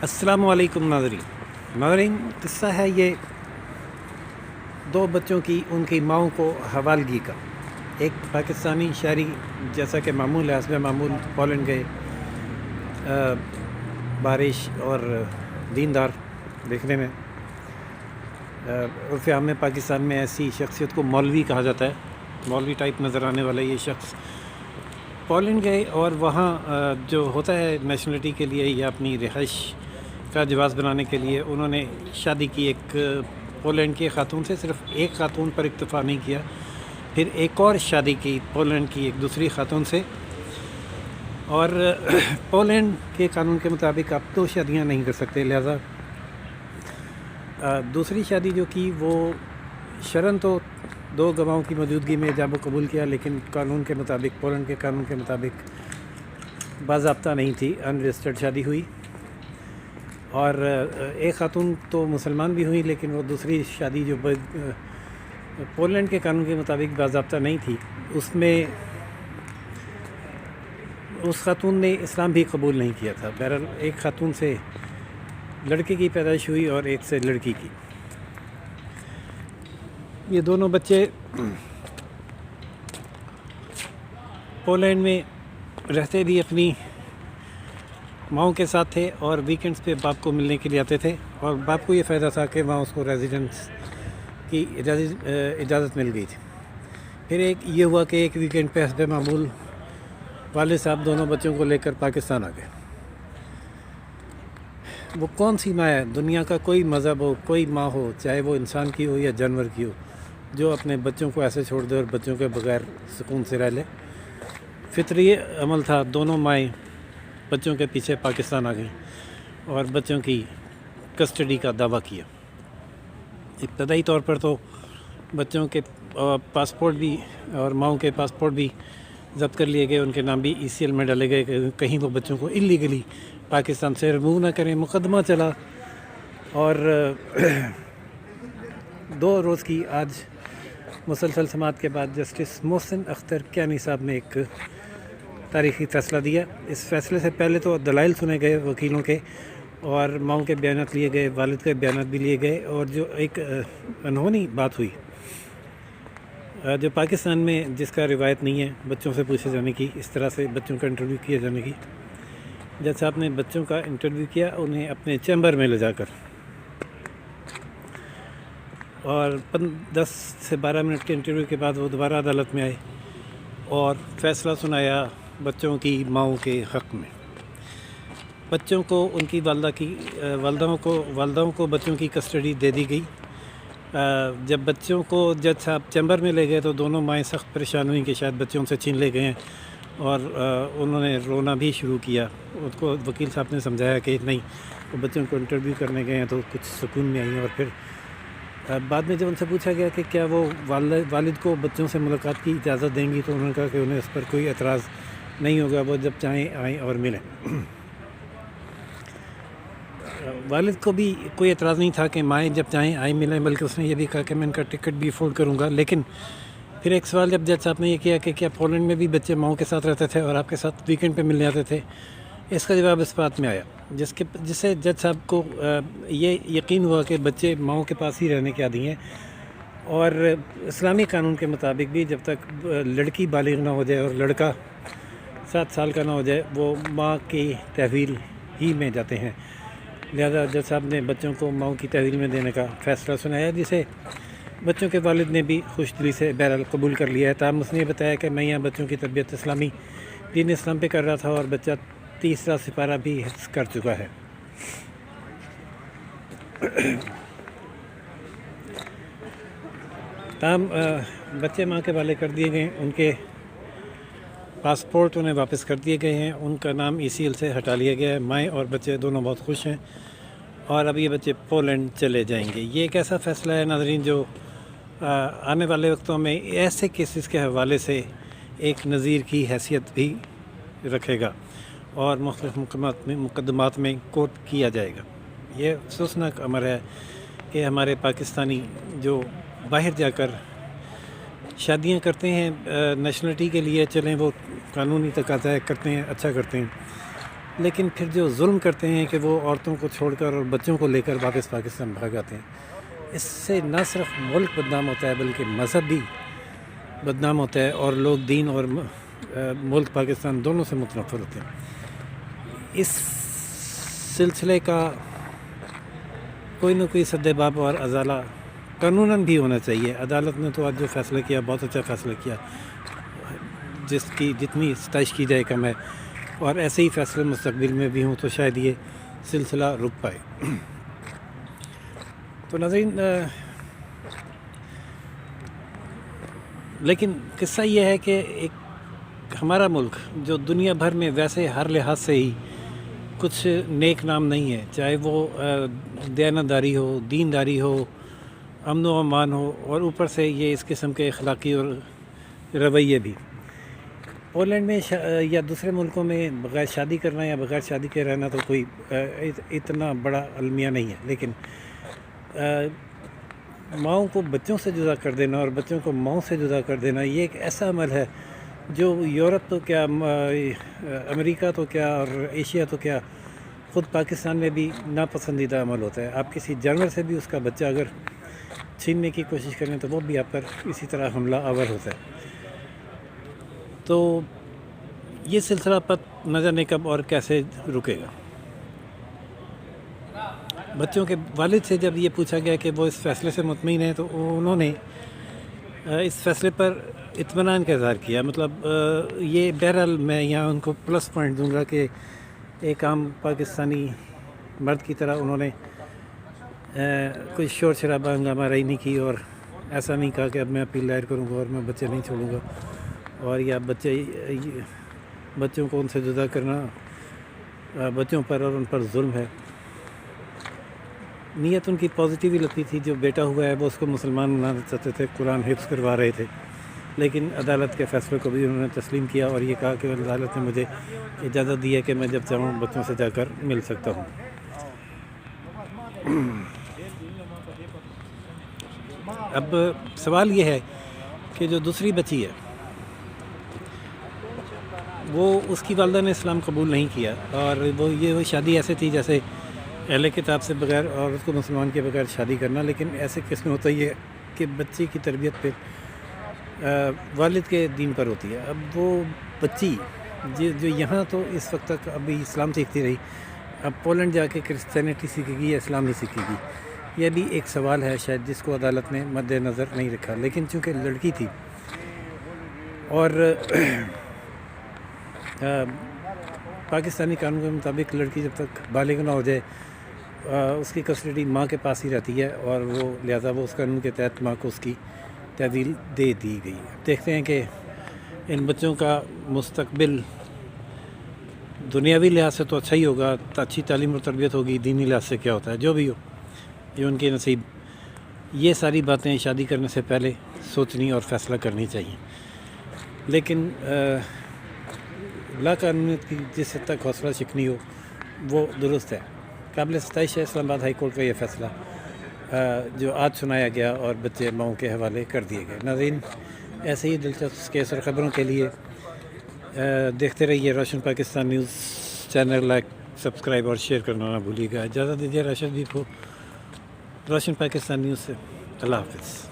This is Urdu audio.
السلام علیکم ناظرین قصہ ہے یہ دو بچوں کی ان کی ماؤں کو حوالگی کا۔ ایک پاکستانی شہری جیسا کہ معمول ہے، حسب معمول پولینڈ گئے، بارش اور دیندار دیکھنے میں، عرف عام میں پاکستان میں ایسی شخصیت کو مولوی کہا جاتا ہے، مولوی ٹائپ نظر آنے والا یہ شخص پولینڈ گئے اور وہاں جو ہوتا ہے نیشنلٹی کے لیے یا اپنی رہائش کا جواز بنانے کے لیے انہوں نے شادی کی ایک پولینڈ کی خاتون سے، صرف ایک خاتون پر اکتفا نہیں کیا، پھر ایک اور شادی کی پولینڈ کی ایک دوسری خاتون سے، اور پولینڈ کے قانون کے مطابق آپ 2 شادیاں نہیں کر سکتے، لہذا دوسری شادی جو کی وہ شرعاً تو 2 گواہوں کی موجودگی میں جب وہ قبول کیا، لیکن قانون کے مطابق، پولینڈ کے قانون کے مطابق باضابطہ نہیں تھی، ان رجسٹرڈ شادی ہوئی، اور ایک خاتون تو مسلمان بھی ہوئی، لیکن وہ دوسری شادی جو پولینڈ کے قانون کے مطابق باضابطہ نہیں تھی، اس میں اس خاتون نے اسلام بھی قبول نہیں کیا تھا۔ بہرحال ایک خاتون سے لڑکے کی پیدائش ہوئی اور ایک سے لڑکی کی۔ یہ دونوں بچے پولینڈ میں رہتے بھی اپنی ماؤں کے ساتھ تھے اور ویکنڈز پہ باپ کو ملنے کے لیے آتے تھے، اور باپ کو یہ فائدہ تھا کہ وہاں اس کو ریزیڈنس کی اجازت مل گئی تھی۔ پھر یہ ہوا کہ ایک ویکنڈ پہ حسب معمول والد صاحب دونوں بچوں کو لے کر پاکستان آ گئے۔ وہ کون سی ماں ہے، دنیا کا کوئی مذہب ہو، کوئی ماں ہو، چاہے وہ انسان کی ہو یا جانور کی ہو، جو اپنے بچوں کو ایسے چھوڑ دے اور بچوں کے بغیر سکون سے رہ لے؟ فطری عمل تھا، دونوں مائیں بچوں کے پیچھے پاکستان آ گئیں اور بچوں کی کسٹڈی کا دعویٰ کیا۔ ابتدائی طور پر تو بچوں کے پاسپورٹ بھی اور ماؤں کے پاسپورٹ بھی ضبط کر لیے گئے، ان کے نام بھی ECL میں ڈالے گئے کہ کہیں وہ بچوں کو انلیگلی پاکستان سے ریموو نہ کریں۔ مقدمہ چلا اور 2 روز کی آج مسلسل سماعت کے بعد جسٹس محسن اختر کیانی صاحب نے ایک تاریخی فیصلہ دیا۔ اس فیصلے سے پہلے تو دلائل سنے گئے وکیلوں کے اور ماؤں کے بیانات لیے گئے، والد کے بیانات بھی لیے گئے، اور جو ایک انہونی بات ہوئی جو پاکستان میں جس کا روایت نہیں ہے بچوں سے پوچھے جانے کی، اس طرح سے بچوں کا انٹرویو کیے جانے کی، جج صاحب نے بچوں کا انٹرویو کیا انہیں اپنے چیمبر میں لے جا کر، اور 10 سے 12 منٹ کے انٹرویو کے بعد وہ دوبارہ عدالت میں آئے اور فیصلہ سنایا بچوں کی ماؤں کے حق میں۔ بچوں کو ان کی والدوں کو بچوں کی کسٹڈی دے دی گئی۔ جب بچوں کو جج صاحب چیمبر میں لے گئے تو دونوں مائیں سخت پریشان ہوئیں کہ شاید بچوں سے چھین لے گئے ہیں، اور انہوں نے رونا بھی شروع کیا۔ ان کو وکیل صاحب نے سمجھایا کہ نہیں، وہ بچوں کو انٹرویو کرنے گئے ہیں تو کچھ سکون میں آئیں، اور پھر بعد میں جب ان سے پوچھا گیا کہ کیا وہ والد کو بچوں سے ملاقات کی اجازت دیں گی، تو انہوں نے کہا کہ انہیں اس پر کوئی اعتراض نہیں ہوگا، وہ جب چاہیں آئیں اور ملیں۔ والد کو بھی کوئی اعتراض نہیں تھا کہ مائیں جب چاہیں آئیں ملیں، بلکہ اس نے یہ بھی کہا کہ میں ان کا ٹکٹ بھی افورڈ کروں گا۔ لیکن پھر ایک سوال جب جج صاحب نے یہ کیا کہ کیا پولینڈ میں بھی بچے ماؤں کے ساتھ رہتے تھے اور آپ کے ساتھ ویکنڈ پہ ملنے آتے تھے، اس کا جواب اس بات میں آیا جس سے جج صاحب کو یہ یقین ہوا کہ بچے ماؤں کے پاس ہی رہنے کے عادی ہیں، اور اسلامی قانون کے مطابق بھی جب تک لڑکی بالغ نہ ہو جائے اور لڑکا 7 سال کا نہ ہو جائے وہ ماں کی تحویل ہی میں جاتے ہیں۔ لہذا جج صاحب نے بچوں کو ماؤں کی تحویل میں دینے کا فیصلہ سنایا، جسے بچوں کے والد نے بھی خوش دلی سے بہرحال قبول کر لیا ہے۔ تاہم اس نے یہ بتایا کہ میں یہاں بچوں کی تربیت اسلامی دین اسلام پہ کر رہا تھا اور بچہ 3 سپارہ بھی حفظ کر چکا ہے۔ تاہم بچے ماں کے حوالے کر دیے گئے، ان کے پاسپورٹ انہیں واپس کر دیے گئے ہیں، ان کا نام ECL سے ہٹا لیا گیا ہے۔ مائیں اور بچے دونوں بہت خوش ہیں، اور اب یہ بچے پولینڈ چلے جائیں گے۔ یہ ایک ایسا فیصلہ ہے ناظرین جو آنے والے وقتوں میں ایسے کیسز کے حوالے سے ایک نظیر کی حیثیت بھی رکھے گا اور مختلف مقدمات میں کوٹ کیا جائے گا۔ یہ افسوسناک امر ہے کہ ہمارے پاکستانی جو باہر جا کر شادیاں کرتے ہیں نیشنلٹی کے لیے، چلیں وہ قانونی تقاضا کرتے ہیں، اچھا کرتے ہیں، لیکن پھر جو ظلم کرتے ہیں کہ وہ عورتوں کو چھوڑ کر اور بچوں کو لے کر واپس پاکستان بھاگ آتے ہیں، اس سے نہ صرف ملک بدنام ہوتا ہے بلکہ مذہب بھی بدنام ہوتا ہے، اور لوگ دین اور ملک پاکستان دونوں سے متنفر ہوتے ہیں۔ اس سلسلے کا کوئی نہ کوئی سد باب اور ازالہ قانوناً بھی ہونا چاہیے۔ عدالت نے تو آج جو فیصلہ کیا بہت اچھا فیصلہ کیا، جس کی جتنی ستائش کی جائے کم ہے، اور ایسے ہی فیصلے مستقبل میں بھی ہوں تو شاید یہ سلسلہ رک پائے۔ تو ناظرین، لیکن قصہ یہ ہے کہ ایک ہمارا ملک جو دنیا بھر میں ویسے ہر لحاظ سے ہی کچھ نیک نام نہیں ہے، چاہے وہ دیانتداری ہو، دینداری ہو، امن و امان ہو، اور اوپر سے یہ اس قسم کے اخلاقی اور رویے بھی۔ پولینڈ میں یا دوسرے ملکوں میں بغیر شادی کرنا یا بغیر شادی کے رہنا تو کوئی اتنا بڑا المیہ نہیں ہے، لیکن ماؤں کو بچوں سے جدا کر دینا اور بچوں کو ماؤں سے جدا کر دینا، یہ ایک ایسا عمل ہے جو یورپ تو کیا، امریکہ تو کیا، اور ایشیا تو کیا، خود پاکستان میں بھی ناپسندیدہ عمل ہوتا ہے۔ آپ کسی جانور سے بھی اس کا بچہ اگر چھیننے کی کوشش کریں تو وہ بھی آپ پر اسی طرح حملہ آور ہوتا ہے۔ تو یہ سلسلہ پت نہ جانے کب اور کیسے رکے گا۔ بچوں کے والد سے جب یہ پوچھا گیا کہ وہ اس فیصلے سے مطمئن ہیں تو انہوں نے اس فیصلے پر اطمینان کا اظہار کیا۔ مطلب یہ بہرحال میں یہاں ان کو پلس پوائنٹ دوں گا کہ ایک عام پاکستانی مرد کی طرح انہوں نے کوئی شور شرابہ ہنگامہ رائی نہیں کی، اور ایسا نہیں کہا کہ اب میں اپیل دائر کروں گا اور میں بچے نہیں چھوڑوں گا، اور یا بچوں کو ان سے جدا کرنا بچوں پر اور ان پر ظلم ہے۔ نیت ان کی پازیٹیو ہی لگتی تھی۔ جو بیٹا ہوا ہے وہ اس کو مسلمان بنانا چاہتے تھے، قرآن حفظ کروا رہے تھے، لیکن عدالت کے فیصلے کو بھی انہوں نے تسلیم کیا اور یہ کہا کہ عدالت نے مجھے اجازت دی ہے کہ میں جب چاہوں بچوں سے جا کر مل سکتا ہوں۔ اب سوال یہ ہے کہ جو دوسری بچی ہے وہ اس کی والدہ نے اسلام قبول نہیں کیا، اور وہ شادی ایسے تھی جیسے اہل کتاب سے بغیر عورت کو مسلمان کے بغیر شادی کرنا، لیکن ایسے کس میں ہوتا ہے یہ کہ بچی کی تربیت پہ والد کے دین پر ہوتی ہے۔ اب وہ بچی جو یہاں تو اس وقت تک ابھی اسلام سیکھتی رہی، اب پولینڈ جا کے کرسچینٹی سیکھے گی یا اسلام نہیں سیکھے گی، یہ بھی ایک سوال ہے شاید جس کو عدالت نے مد نظر نہیں رکھا۔ لیکن چونکہ لڑکی تھی اور پاکستانی قانون کے مطابق لڑکی جب تک بالغ نہ ہو جائے اس کی کسٹڈی ماں کے پاس ہی رہتی ہے، اور لہٰذا وہ اس قانون کے تحت ماں کو اس کی تحویل دے دی گئی۔ دیکھتے ہیں کہ ان بچوں کا مستقبل دنیاوی لحاظ سے تو اچھا ہی ہوگا، اچھی تعلیم اور تربیت ہوگی، دینی لحاظ سے کیا ہوتا ہے جو بھی ہو، یہ ان کے نصیب۔ یہ ساری باتیں شادی کرنے سے پہلے سوچنی اور فیصلہ کرنی چاہیے، لیکن لا قانونیت کی جس حد تک حوصلہ شکنی ہو وہ درست ہے۔ قابل ستائش ہے اسلام آباد ہائی کورٹ کا یہ فیصلہ جو آج سنایا گیا اور بچے ماؤں کے حوالے کر دیے گئے۔ ناظرین، ایسے ہی دلچسپ کیس اور خبروں کے لیے دیکھتے رہیے روشن Pakistan news channel, like, subscribe اور شیئر کرنا نہ بھولیے گا۔ اجازت دیجیے راشد بھی کو روشن پاکستان نیوز سے۔ اللہ حافظ۔